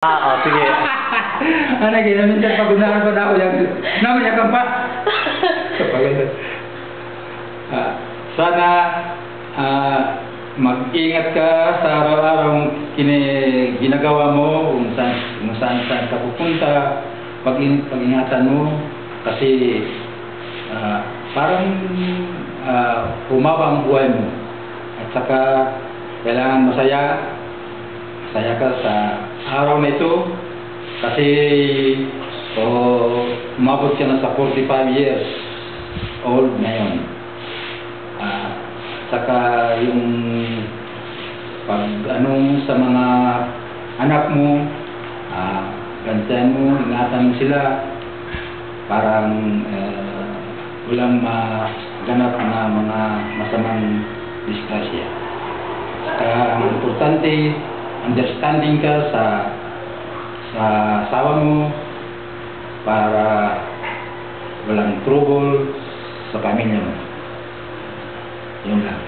Sige. Ano, ginamitan pag-unahan ko na ako yung... Namanya ka pa? Kapaganda. Sana mag-ingat ka sa araw-araw ginagawa mo, kung saan ka pupunta, pag-ingatan mo, kasi parang humaba ang buhay mo. At saka kailangan masaya ka sa araw na ito, kasi umabot ka na sa 45 years old ngayon. Saka yung sa mga anak mo, gantihan mo, ingatan mo sila, parang walang maganap na mga masamang disgrasya. Saka ang importante, understanding ka sa asawa mo para walang trouble sa pamilya mo. Yun lang.